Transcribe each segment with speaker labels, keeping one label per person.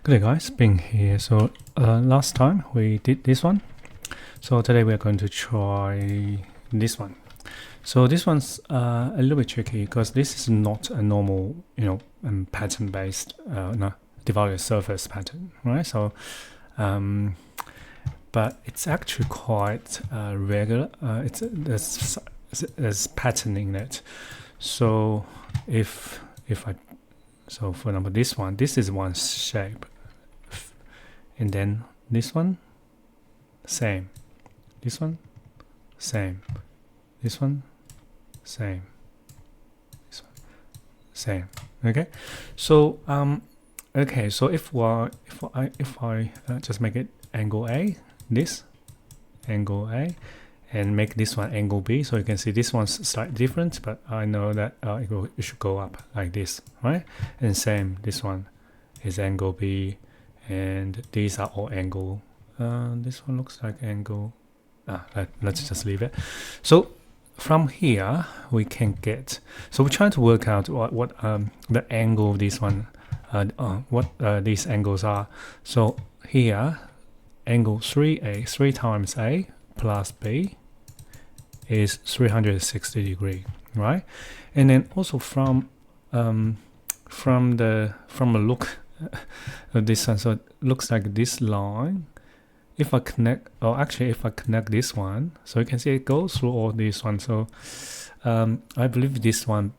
Speaker 1: Good day guys, Bing here. So last time we did this one, so today we are going to try this one. So this one's a little bit tricky because this is not a normal, pattern based divided surface pattern, right? So but it's actually quite regular. There's pattern in it. So if I so for example this is one shape, and then this one same, this one same, this one same, this one same. Okay, so so if I just make it angle A, this angle A, and make this one angle B, so you can see this one's slightly different, but I know that it should go up like this, right? And same, this one is angle B, and these are all angle. This one looks like angle. Let's just leave it. So from here we can get. So we're trying to work out what the angle of this one, what these angles are. So here, angle 3A, 3 times A plus B is 360 degree, right? And then also from the look of this one, so it looks like this line. If I connect, or actually if I connect this one, so you can see it goes through all these ones. So I believe this one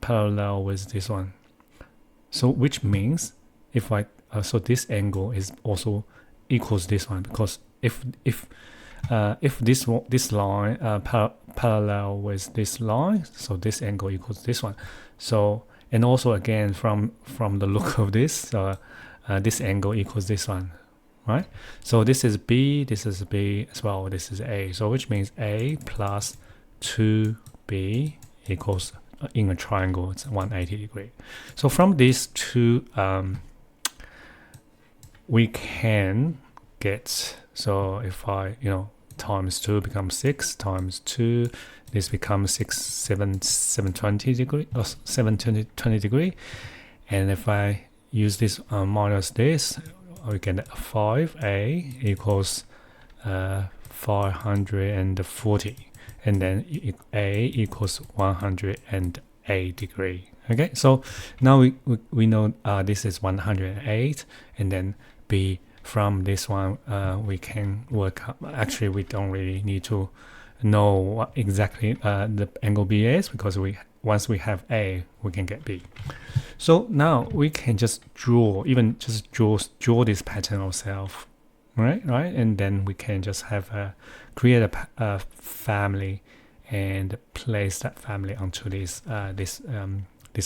Speaker 1: parallel with this one. So which means if I so this angle is also equals this one, because if this line parallel with this line, so this angle equals this one. So and also again from the look of this, this angle equals this one, right? So this is B, this is B as well, this is A. So which means A plus 2B equals, in a triangle, it's 180 degree. So from these two, we can get, so if I, times 2 becomes 6, times 2, this becomes 720 degree, or 720 degree. And if I use this minus this, we get 5A equals 540, and then A equals 108 degree. Okay, so now we know this is 108, and then B, from this one we can work out. Actually, we don't really need to know what exactly the angle B is, because once we have A, we can get B. So now we can just draw this pattern ourselves, right? And then we can just have create a family and place that family onto this this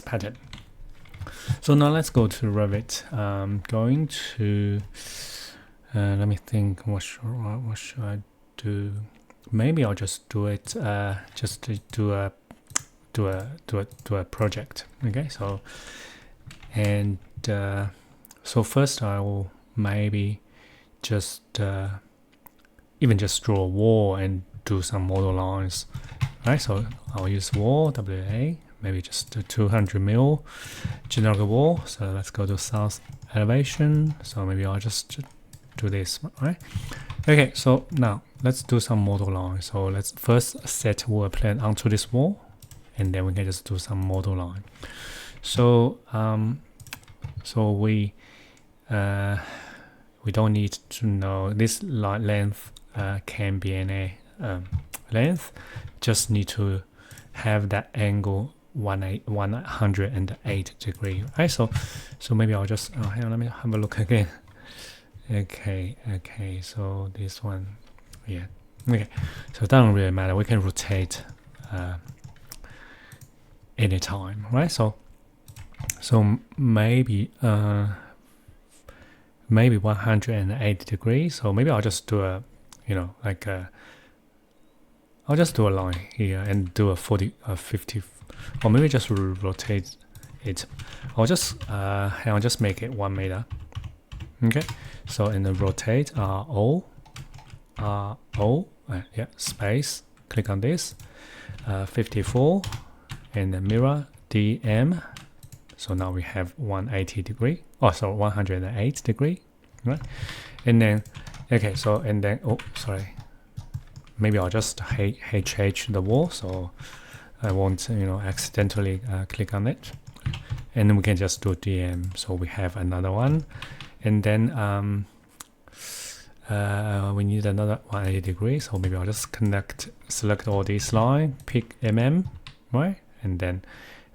Speaker 1: pattern. So now let's go to Revit. Going to let me think. What should I do? Maybe I'll just do it. Just to do a project. Okay. So and so first I will maybe just even just draw a wall and do some model lines. Right. So I'll use wall WA. Maybe just a 200 mil generic wall. So let's go to south elevation. So maybe I'll just do this, right? Okay, so now let's do some model line. So let's first set work plan onto this wall, and then we can just do some model line. So so we don't need to know this line length can be any length. Just need to have that angle 108 degree, right? So maybe I'll just hang on, let me have a look again. Okay, so this one, yeah, okay, so it doesn't really matter, we can rotate anytime, right? So maybe 180 degrees. So maybe I'll just do a I'll just do a line here and do a 50, or maybe just rotate it. I'll just I'll just make it 1 meter. Okay, so in the rotate RO, space, click on this, 54, and the mirror DM So now we have 180 degree, oh, so 108 degree, right? And then, okay, so, and then, oh, sorry, maybe I'll just HH the wall, so I won't, accidentally click on it. And then we can just do DM. So we have another one, and then we need another 180 degrees. So maybe I'll just select all these lines, pick right? And then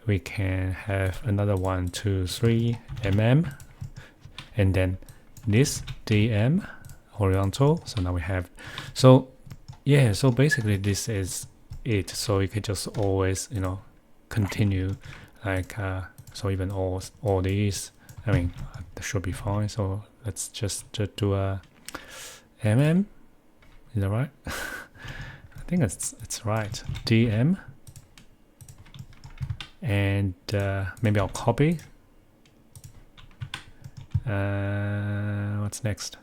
Speaker 1: we can have another 1, 2, 3 and then this DM horizontal. So now we have, so yeah, so basically this is it. So you can just always, continue like, so even all these, I mean, that should be fine. So let's just do a is that right? I think it's right. DM, and maybe I'll copy. What's next?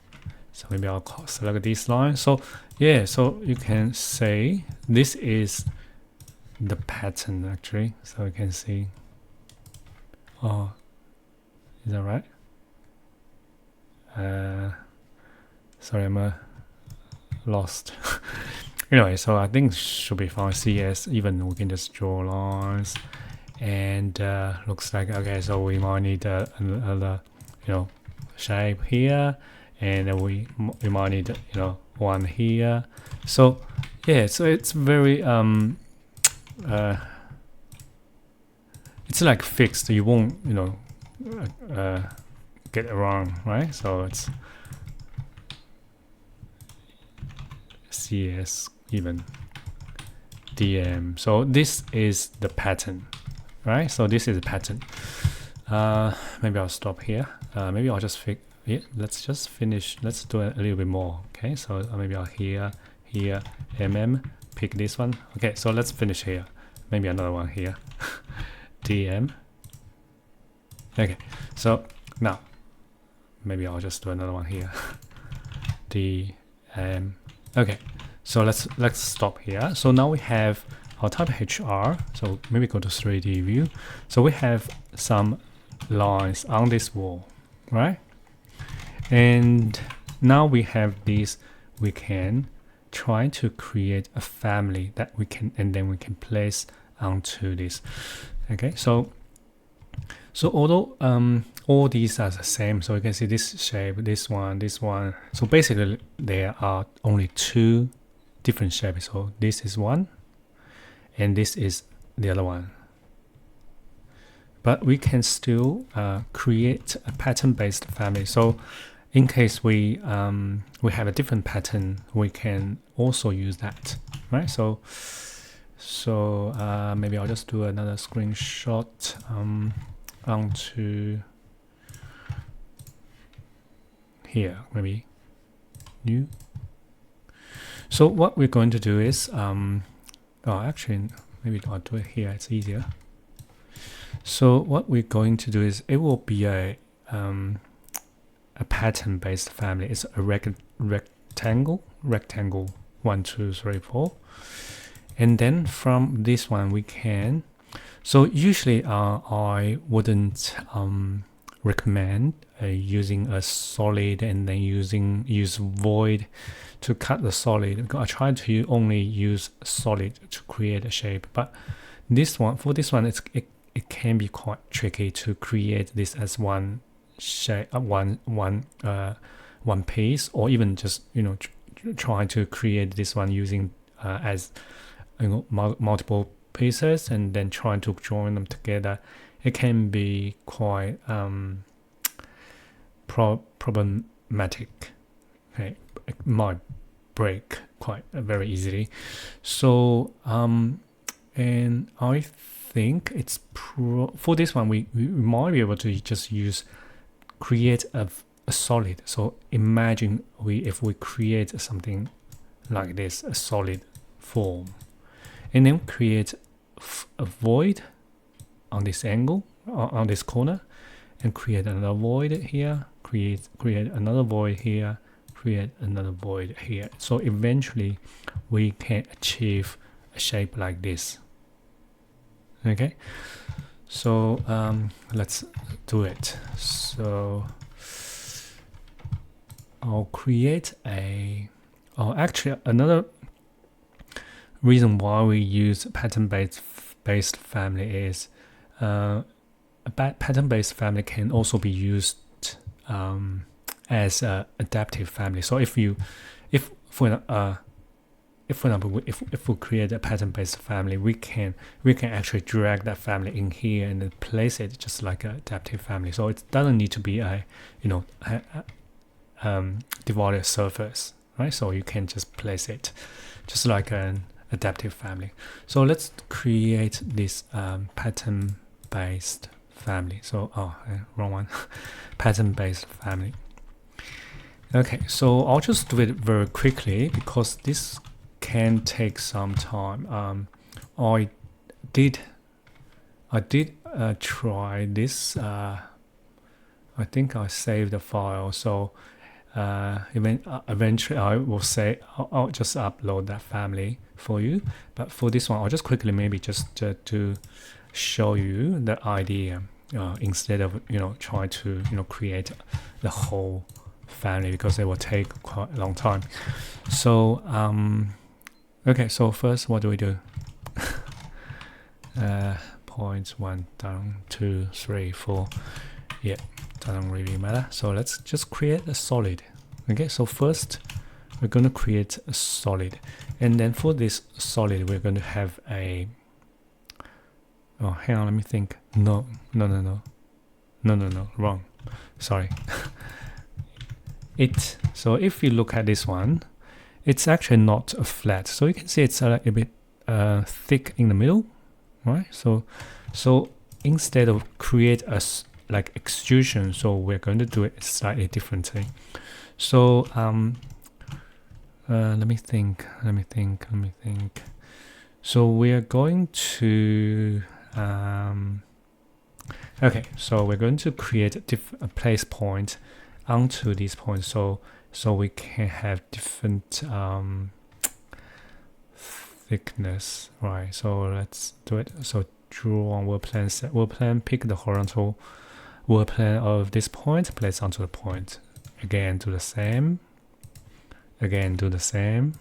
Speaker 1: So maybe I'll select this line. So yeah, so you can say this is the pattern actually. So you can see. Oh, is that right? Sorry, I'm lost. Anyway, so I think should be fine. CS, even we can just draw lines, and looks like, okay, so we might need another, shape here, and then we might need, one here. So yeah, so it's very it's like fixed. You won't, get it wrong, right? So it's CS even DM. So this is the pattern, right? So this is the pattern. Maybe I'll stop here. Maybe I'll just let's just finish. Let's do a little bit more. Okay, so maybe I'll here, pick this one. Okay, so let's finish here. Maybe another one here. DM. Okay, so now maybe I'll just do another one here. DM. Okay, so let's stop here. So now we have our type HR. So maybe go to 3D view. So we have some lines on this wall, right? And now we have these. We can try to create a family that we can, and then we can place onto this. Okay, so although all these are the same, so you can see this shape, this one. So basically there are only two different shapes. So this is one, and this is the other one. But we can still create a pattern-based family. So in case we have a different pattern, we can also use that, right? So maybe I'll just do another screenshot onto here, maybe new. So what we're going to do is, actually, maybe I'll do it here, it's easier. So what we're going to do is, it will be a pattern-based family. It's a rectangle 1, 2, 3, 4, and then from this one we can. So usually I wouldn't recommend using a solid and then use void to cut the solid. I try to only use solid to create a shape, but for this one it can be quite tricky to create this as one shape, one piece, or even just try to create this one using as multiple pieces and then trying to join them together. It can be quite problematic. Okay, it might break quite very easily. So and I think it's for this one we might be able to just create a solid. So imagine if we create something like this, a solid form, and then create a void on this angle, on this corner, and create another void here, create another void here, create another void here. So eventually we can achieve a shape like this. Okay, So let's do it. So I'll create a, actually another reason why we use pattern-based family is a pattern-based family can also be used as a adaptive family. So if for example, if we create a pattern-based family, we can actually drag that family in here and then place it just like an adaptive family. So it doesn't need to be a divided surface, right? So you can just place it just like an adaptive family. So let's create this pattern-based family. So wrong one. Pattern-based family. Okay, so I'll just do it very quickly because this can take some time. I did try this. I think I saved the file. So eventually I will say I'll just upload that family for you. But for this one, I'll just quickly maybe just to show you the idea instead of try to create the whole family, because it will take quite a long time. So okay, so first what do we do? Points 1 down 2 3 4. Yeah, doesn't really matter. So let's just create a solid. Okay, so first we're going to create a solid, and then for this solid we're going to have a, hang on, let me think. No, wrong, sorry. So if you look at this one, it's actually not a flat, so you can see it's a bit thick in the middle, right? So instead of create a like extrusion, so we're going to do it slightly differently. So let me think. So we are going to okay, so we're going to create a place point onto these points, so we can have different thickness, right? So let's do it. So draw on world plan, set world plan, pick the horizontal world plan of this point, place onto the point. Again, do the same. Again, do the same.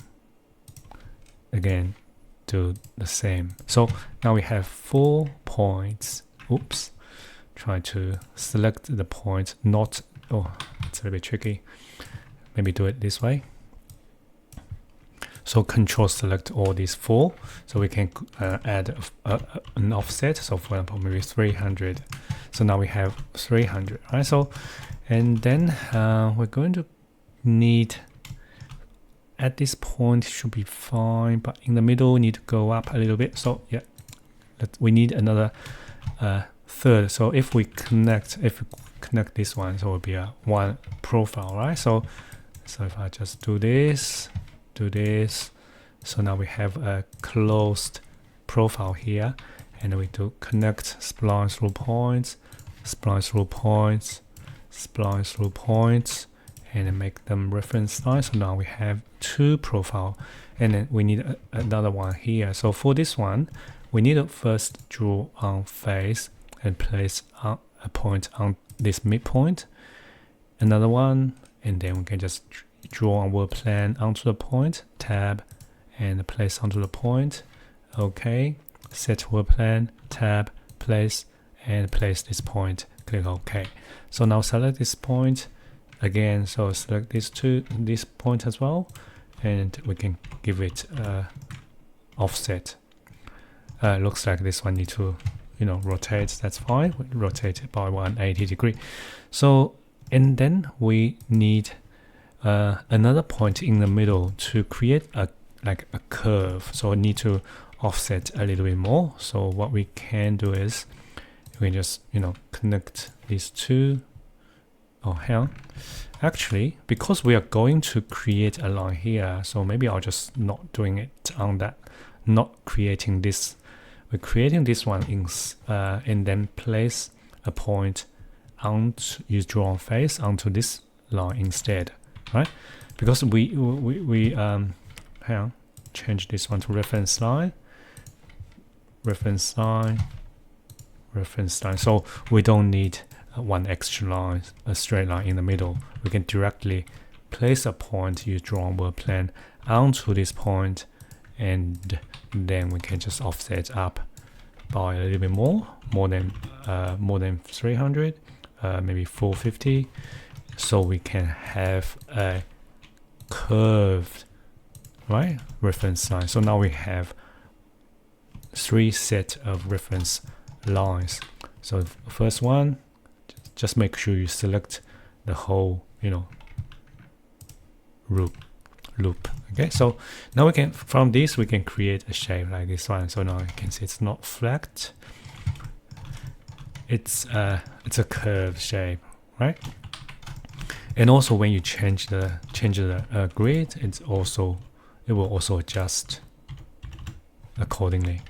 Speaker 1: Again, do the same. So now we have 4 points. Oops. Try to select the point, not, it's a little bit tricky. Maybe do it this way. So control select all these 4. So we can add an offset. So for example, maybe 300. So now we have 300, right? So, and then we're going to need, at this point should be fine, but in the middle we need to go up a little bit. So yeah, we need another third. So if we connect this one, so it will be a 1 profile, right? So if I just do this, so now we have a closed profile here, and we do connect splice through points, splice through points, splice through points, and then make them reference line. So now we have 2 profile, and then we need another one here. So for this one, we need to first draw on face and place a point on this midpoint, another one, and then we can just draw on world plan onto the point, tab, and place onto the point. Okay, set world plan, tab, place, and place this point, click OK. So now select this point again, so select this point as well, and we can give it offset. Looks like this one need to rotate. That's fine, we rotate it by 180 degree. So, and then we need another point in the middle to create a curve, so we need to offset a little bit more. So what we can do is we just connect these 2. Hang on, actually, because we are going to create a line here, so maybe I'll just not doing it on that, not creating this. We're creating this one in and then place a point onto, use draw on face onto this line instead, right? Because we hang on, change this one to reference line, reference line. So we don't need one extra line, a straight line in the middle. We can directly place a point, use draw on word plan onto this point, and then we can just offset up by a little bit more than 300, maybe 450, so we can have a curved, right, reference line. So now we have 3 sets of reference lines. So first one, just make sure you select the whole, loop. Okay, so now we can, from this we can create a shape like this one. So now you can see it's not flat, it's a curved shape, right? And also when you change the grid, it will also adjust accordingly.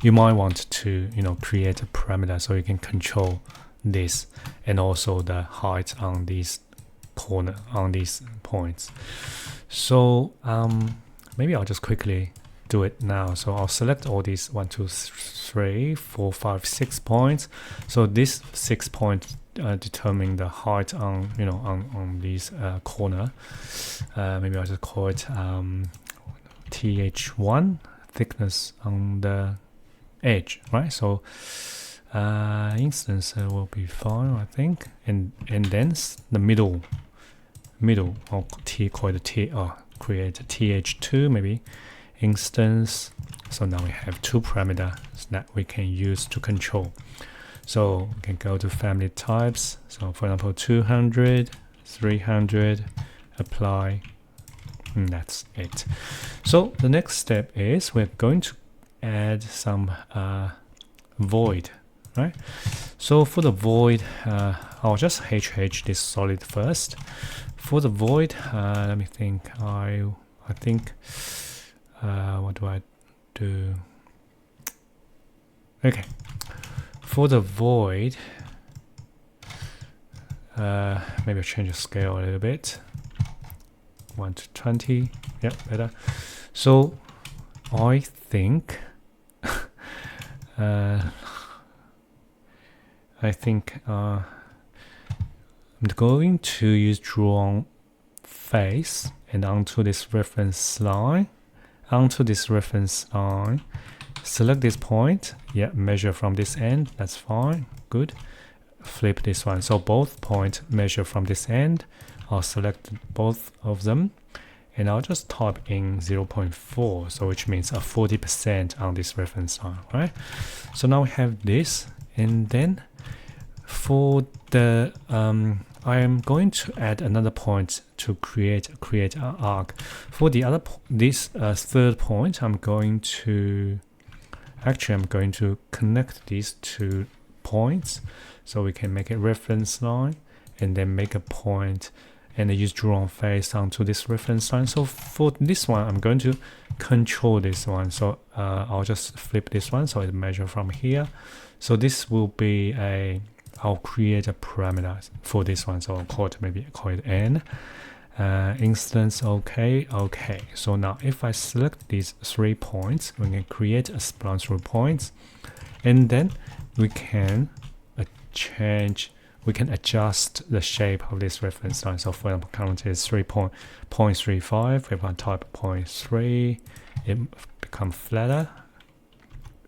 Speaker 1: You might want to create a parameter so you can control this and also the height on these points. So maybe I'll just quickly do it now. So I'll select all these 1, 2, 3, 4, 5, 6 points. So this 6 points determine the height on on these corner. Maybe I'll just call it th1, thickness on the edge, right? So instance will be fine, I think, and then the middle I'll call it create a th2 maybe instance. So now we have 2 parameters that we can use to control. So we can go to family types. So for example, 200, 300, apply, and that's it. So the next step is we're going to add some void, right? So for the void, I'll just HH this solid first. For the void, let me think. I think what do I do? Okay, for the void, maybe I'll change the scale a little bit. 1 to 20. Yep, better. So I think I'm going to use drawn face and onto this reference line. Select this point. Yeah, measure from this end. That's fine. Good. Flip this one. So both points measure from this end. I'll select both of them, and I'll just type in 0.4, so which means a 40% on this reference line, right? So now we have this, and then for the I am going to add another point to create an arc. For the other this third point, I'm going to connect these 2 points, so we can make a reference line and then make a point and use drawn face onto this reference line. So for this one, I'm going to control this one. So I'll just flip this one so it measures from here. So this will be I'll create a parameter for this one. So I'll call it n. Instance, okay. So now if I select these 3 points, we can create a spline through points, and then we can adjust the shape of this reference line. So for example, currently it's 3.35. If I type 0.3, it becomes flatter.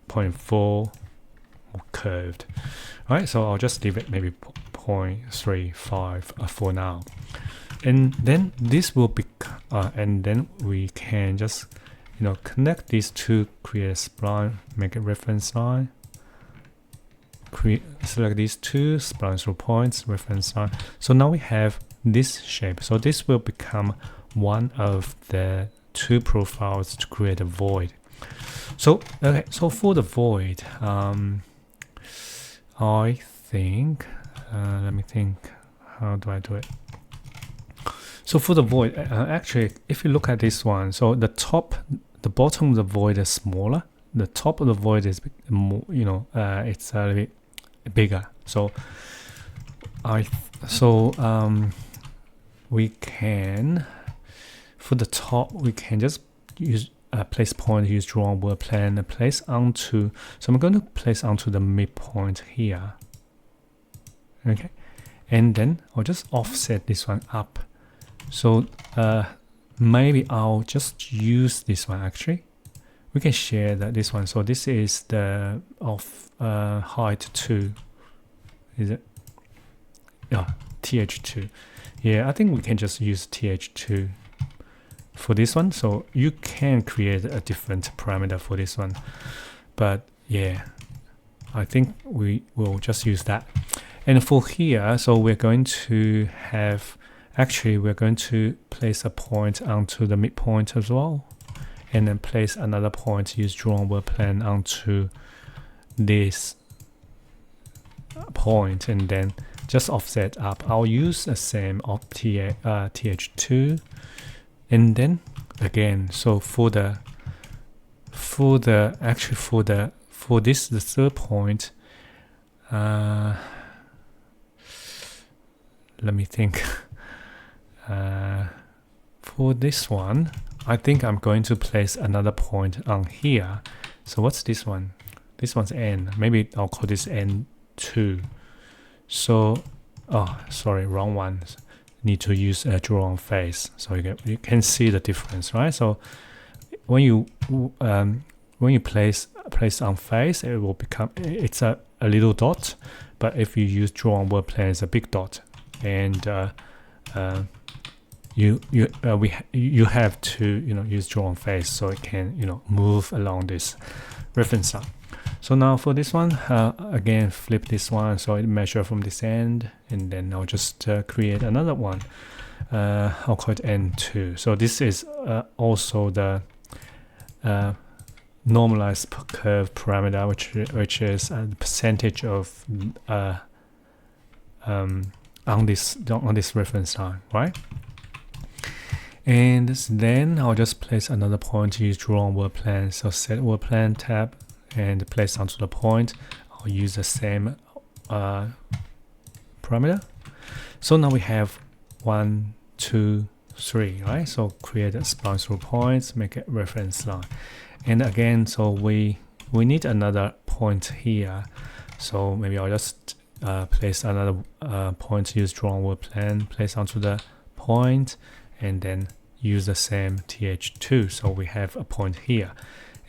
Speaker 1: 0.4, more curved. Right, so I'll just leave it maybe 0.35 for now. And then this will be, and then we can just connect these 2, create a spline, make a reference line. Select these 2 spline through points, reference line. So now we have this shape. So this will become one of the 2 profiles to create a void. So okay, so for the void, I think let me think, how do I do it? So for the void, actually, if you look at this one, so the bottom of the void is smaller. The top of the void is more, it's a little bit bigger. So we can, for the top, we can just use place point, use draw on word plan, place onto, so I'm going to place onto the midpoint here. Okay, and then I'll just offset this one up. So maybe I'll just use this one. Actually, we can share that this one. So this is the of height 2. Is it? Yeah, th2. Yeah, I think we can just use th2 for this one. So you can create a different parameter for this one, but yeah, I think we will just use that. And for here, so we're going to have, actually we're going to place a point onto the midpoint as well, and then place another point, use draw on word plan onto this point, and then just offset up. I'll use the same of th2, and then again, so for this, the third point, let me think. For this one, I think I'm going to place another point on here. So what's this one? This one's n. Maybe I'll call this n2. So, oh, sorry, wrong one. Need to use a draw on face, so you can see the difference, right? So when you place on face, it will become, it's a little dot, but if you use draw on word plan, it's a big dot, and you have to use draw on face so it can move along this reference line. So now for this one, again flip this one so it measure from this end, and then I'll just create another one. I'll call it N2. So this is also the normalized curve parameter, which is the percentage of on this reference line, right? And then I'll just place another point, use draw on word plan. So set word plan tab and place onto the point. I'll use the same parameter. So now we have 1, 2, 3, right? So create a spline through points, make a reference line. And again, so we need another point here. So maybe I'll just place another point, use draw on word plan, place onto the point, and then use the same th2. So we have a point here.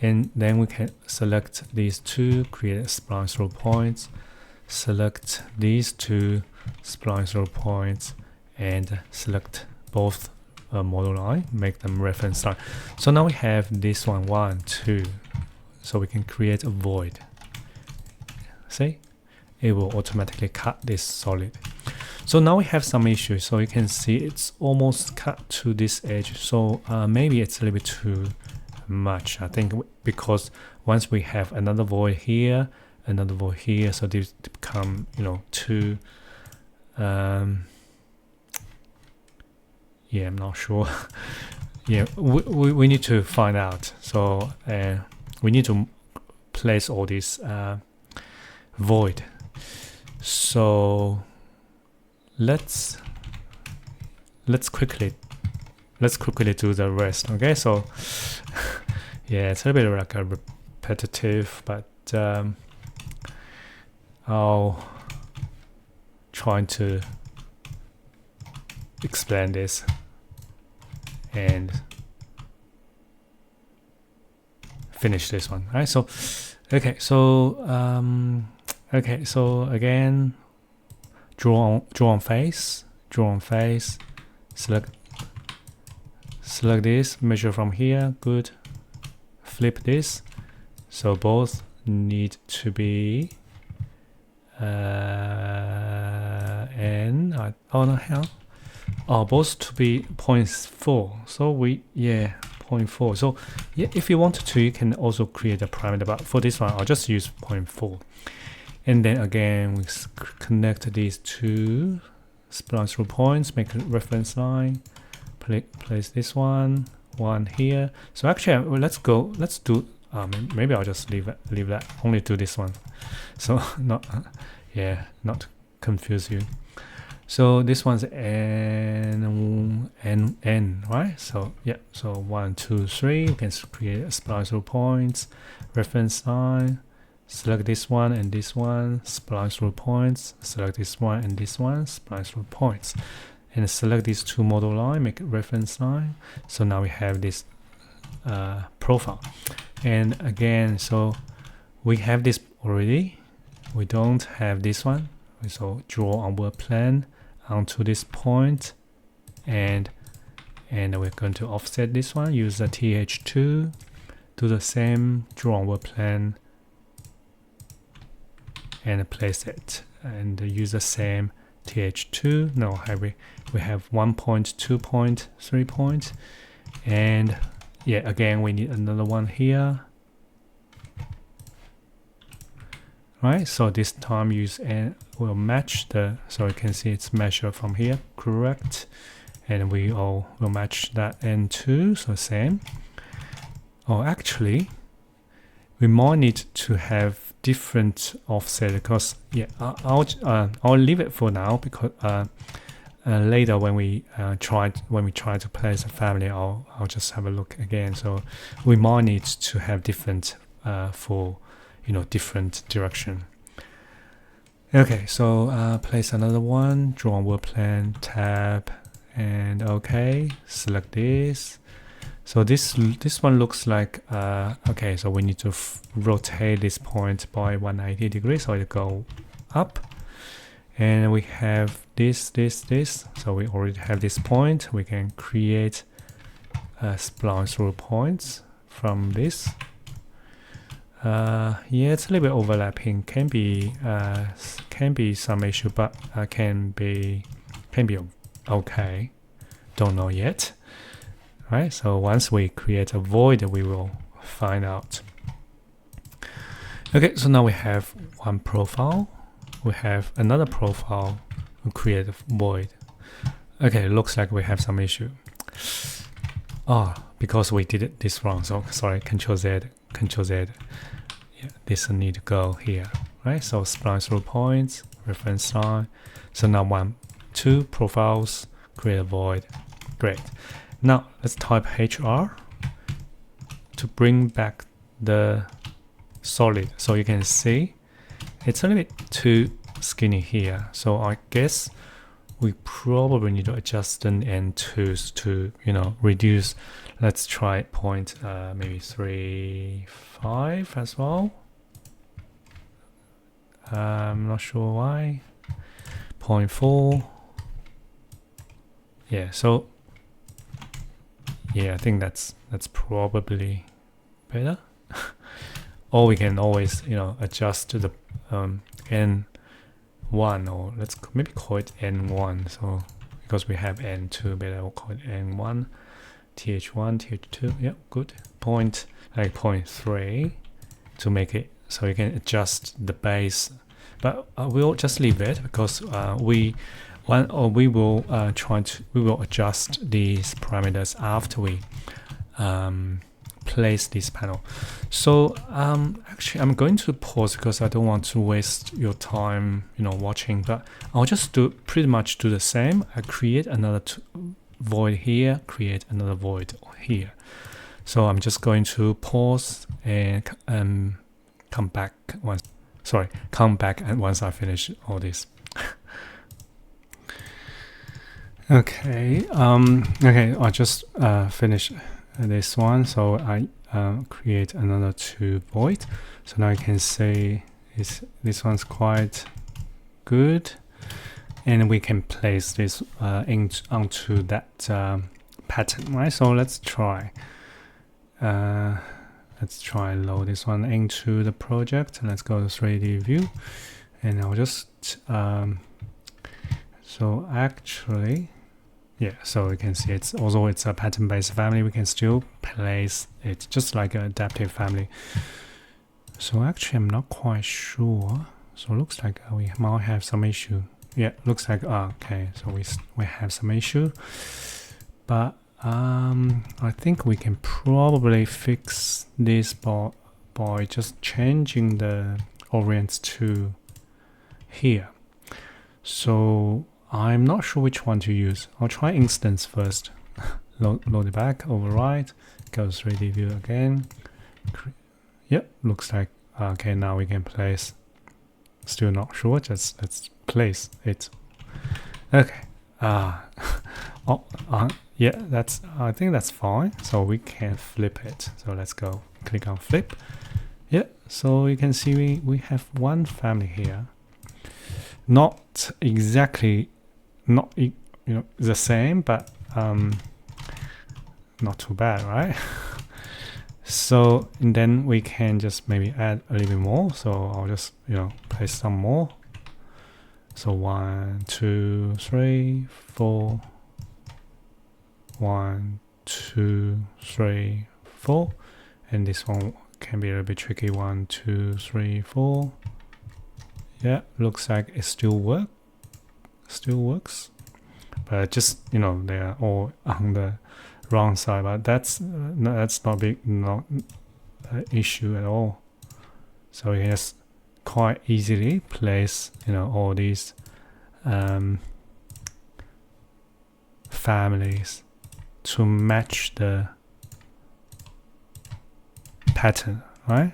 Speaker 1: And then we can select these two, create a spline through points, select these two spline through points, and select both model line, make them reference line. So now we have this one, 1, 2. So we can create a void. See? It will automatically cut this solid. So now we have some issues. So you can see it's almost cut to this edge. So maybe it's a little bit too much, I think, because once we have another void here, another void here, so these become two yeah, I'm not sure. Yeah, we need to find out. So we need to place all these void. So let's quickly do the rest. Okay, so yeah, it's a little bit like a repetitive, but I'll try to explain this and finish this one. Right, so okay, so again, draw on face, select this, measure from here, good, flip this, so both need to be both to be 0.4. So 0.4. So yeah, if you wanted to, you can also create a parameter, but for this one I'll just use 0.4. And then again we connect these two spline through points, make a reference line, place this one here. So actually let's do maybe I'll just leave that, only do this one, so not to confuse you. So this one's N1, n, right? So yeah, so 1, 2, 3, we can create a splice rule points, reference line, select this one and this one, splice rule points, select this one and this one, splice rule points, and select these two model line, make it reference line. So now we have this profile. And again, so we have this already, we don't have this one. So draw on work plan onto this point, and we're going to offset this one, use the th2, do the same, draw on work plan and place it, and use the same th2. No, we have 1 point, 2 point, 3 point, and yeah, again we need another one here, right? So this time use and will match the, so you can see it's measured from here, correct, and we all will match that n2, so same. Oh, actually we might need to have different offset, because yeah, I'll leave it for now, because later when we try to place a family, I'll just have a look again. So we might need to have different for different direction. Okay, so place another one, draw on work plan, tab, and okay, select this. So this one looks like okay, so we need to rotate this point by 180 degrees, so it go up, and we have this. So we already have this point. We can create splice rule points from this. Yeah, it's a little bit overlapping. Can be some issue, but can be okay. Don't know yet. Right, so once we create a void, we will find out. Okay, so now we have one profile. We have another profile. We create a void. Okay, it looks like we have some issue. Oh, because we did this wrong. So sorry, Control Z. Yeah, this will need to go here. Right, so splice rule points, reference line. So now 1, 2 profiles, create a void. Great. Now let's type HR to bring back the solid. So you can see it's a little bit too skinny here. So I guess we probably need to adjust the n2s to reduce. Let's try point maybe 3.5 as well. I'm not sure why. 0.4. Yeah, so yeah, I think that's probably better. Or we can always adjust to the n1, or let's maybe call it n1. So because we have n2, better we'll call it n1, th1, th2. Yeah, good. Point like 0.3 to make it so you can adjust the base, but we'll just leave it, because we will adjust these parameters after we place this panel. So actually I'm going to pause, because I don't want to waste your time watching, but I'll just pretty much do the same. I create another void here, create another void here. So I'm just going to pause and come back once I finish all this. Okay, I just finished this one, so I create another 2 void. So now you can see this one's quite good, and we can place this onto that pattern, right? So let's try load this one into the project, and let's go to 3D view, and I'll just so actually, yeah, so you can see it's a pattern-based family. We can still place it just like an adaptive family. So actually I'm not quite sure. So it looks like we might have some issue. Yeah, looks like okay, so we have some issue, but I think we can probably fix this by just changing the orient to here. So I'm not sure which one to use. I'll try instance first. Load it back, override, go 3D view again. Yep, looks like okay. Now we can place. Still not sure. Just let's place it. Okay. Yeah, that's. I think that's fine. So we can flip it. So let's go. Click on flip. Yeah. So you can see we have one family here. Not exactly, not the same, but not too bad, right? So and then we can just maybe add a little bit more. So I'll just place some more. So 1, 2, 3, 4. 1, 2, 3, 4, and this one can be a little bit tricky. 1, 2, 3, 4. Yeah, looks like it still works, but just they are all on the wrong side. But that's not an issue at all. So you can just quite easily place all these families to match the pattern, right?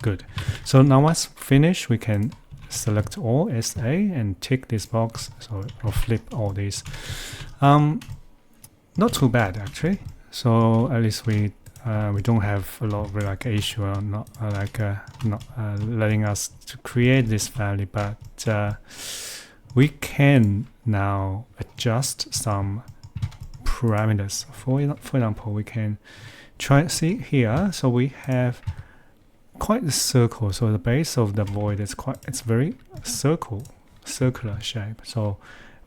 Speaker 1: Good. So now once finished, we can select all SA and tick this box. So I'll flip all these. Not too bad actually. So at least we don't have a lot of like issue on not letting us to create this family, but we can now adjust some parameters. For example, we can try see here. So we have quite the circle. So the base of the void is it's very circular shape. So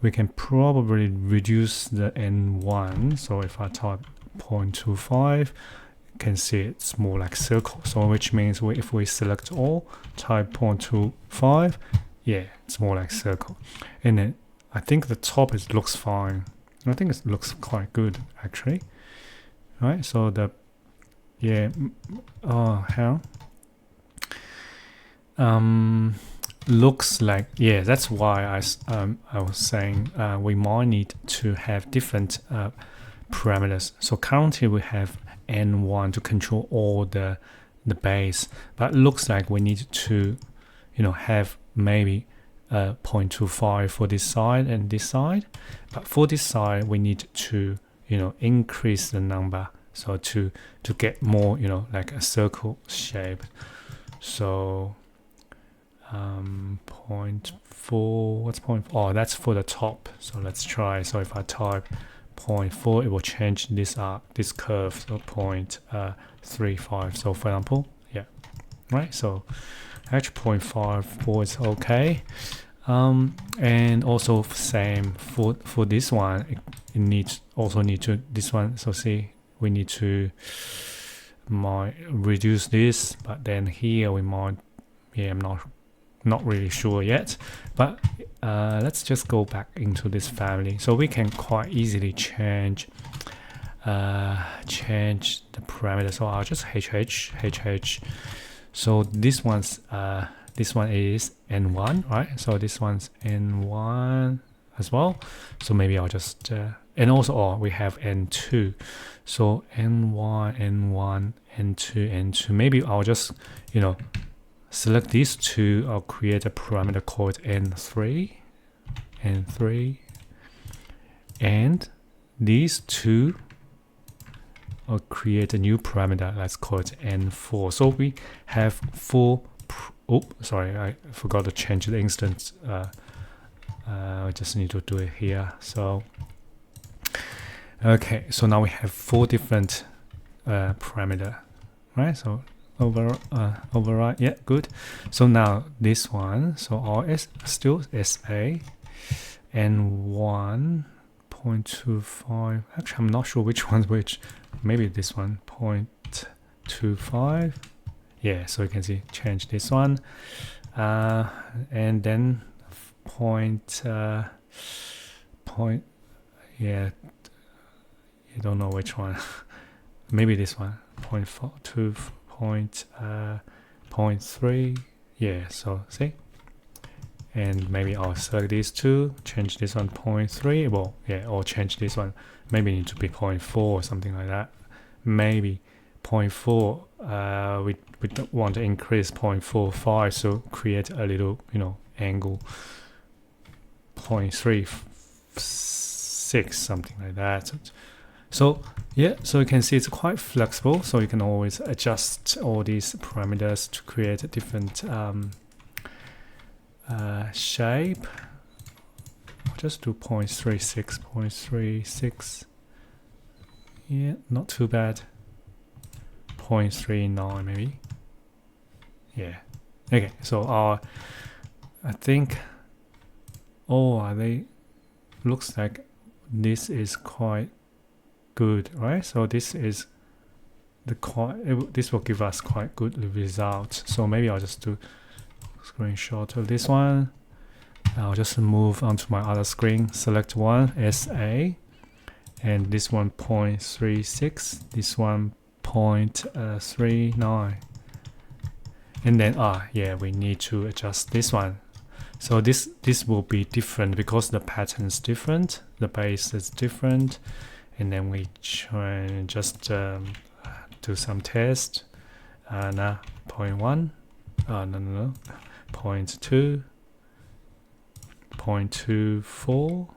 Speaker 1: we can probably reduce the N1. So if I type 0.25, you can see it's more like circle. So which means if we select all, type 0.25, yeah, it's more like circle. And then I think the top looks fine. I think it looks quite good actually. Right, so how? Looks like, yeah, that's why I was saying we might need to have different parameters. So currently we have N1 to control all the base, but it looks like we need to have maybe 0.25 for this side and this side. But for this side we need to increase the number, so to get more like a circle shape. So 0.4, what's 0.4? Oh, that's for the top. So let's try. So if I type 0.4, it will change this curve. So 0.35. So for example, yeah, right. So actually 0.54 is okay. And also same for this one. It needs to this one. So see, we need to might reduce this, but then here we might, yeah, I'm not really sure yet, but let's just go back into this family. So we can quite easily change the parameter. So I'll just HH. So this one is N1, right? So this one's N1 as well. So maybe I'll just and also we have N2. So N1, N1, N2, N2. Maybe I'll just select these two. I'll create a parameter called N3, and these two. I'll create a new parameter. Let's call it N4. So we have four. Sorry, I forgot to change the instance. I just need to do it here. So okay, so now we have 4 different parameter, right? So override, yeah, good. So now this one, so RS still SA, and 1.25. Actually, I'm not sure which one's which. Maybe this one, 0.25. Yeah, so you can see change this one, and then point. Yeah, you don't know which one. Maybe this one, 0.3. Yeah, so see, and maybe I'll select these two, change this one 0.3, well, yeah, or change this one, maybe it needs to be 0.4 or something like that. Maybe 0.4, we don't want to increase 0.45, so create a little, angle 0.36, something like that. So yeah, so you can see it's quite flexible, so you can always adjust all these parameters to create a different shape. I'll just do 0.36, 0.36. Yeah, not too bad. 0.39 maybe. Yeah. Okay, so I think they looks like this is quite good, right? So this is this will give us quite good results. So maybe I'll just do screenshot of this one. I'll just move onto my other screen, select one, SA, and this one 0.36, this one 0.39, and then yeah, we need to adjust this one. So this will be different because the pattern is different, the base is different, and then we try just do some test. 0.1, no, 0.2, 0.24,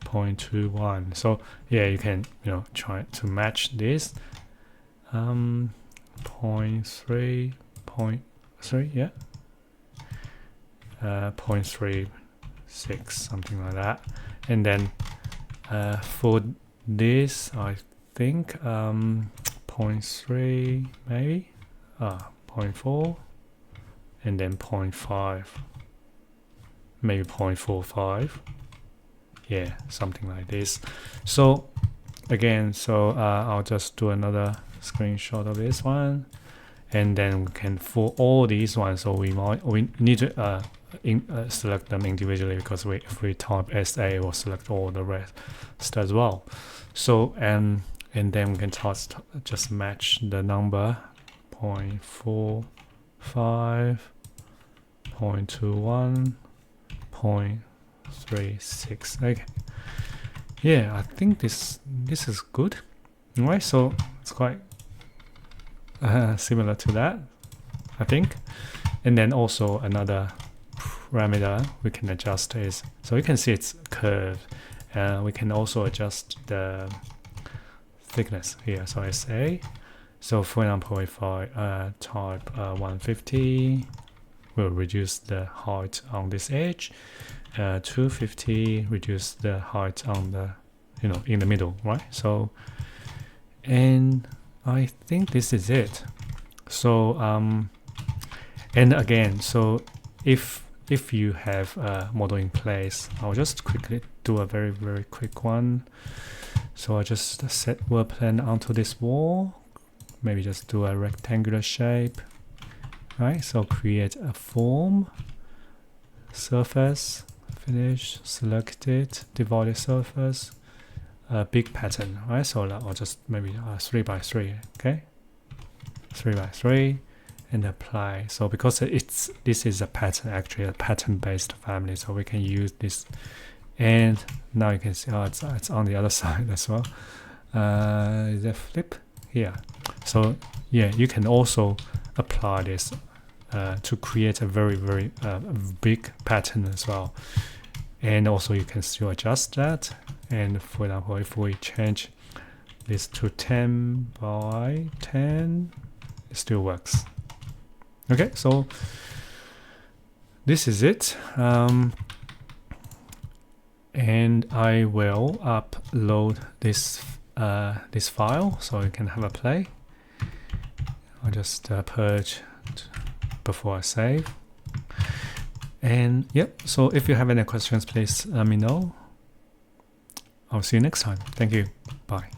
Speaker 1: 0.21. So yeah, you can try to match this. 0.3, 0.3, yeah. 0.36, something like that. And then for this, I think 0.3 maybe, 0.4, and then 0.5, maybe 0.45. Yeah, something like this. So again, I'll just do another screenshot of this one, and then we can, for all these ones, so we need to select them individually, because if we type SA, we'll select all the rest as well. So and then we can just match the number 0.45, 0.21, 0.36. Okay, yeah, I think this is good. Alright, so it's quite similar to that, I think. And then also another parameter we can adjust is, so you can see it's curved. We can also adjust the thickness here. So I say, so for example, if I type 150, we'll reduce the height on this edge. 250, reduce the height on the, in the middle, right? So, and I think this is it. So, and again, so if you have a model in place, I'll just quickly do a very, very quick one. So I just set world plan onto this wall, maybe just do a rectangular shape, right? So create a form, surface, finish, select it, divided surface, big pattern, right? So I'll just maybe 3 by 3, okay? 3 by 3. And apply. So because this is a pattern, actually a pattern-based family, so we can use this. And now you can see it's on the other side as well. The flip here. So yeah, you can also apply this to create a very, very big pattern as well. And also you can still adjust that. And for example, if we change this to 10 by 10, it still works. Okay, so this is it, and I will upload this this file so you can have a play. I'll just purge before I save. And yep, so if you have any questions, please let me know. I'll see you next time. Thank you. Bye.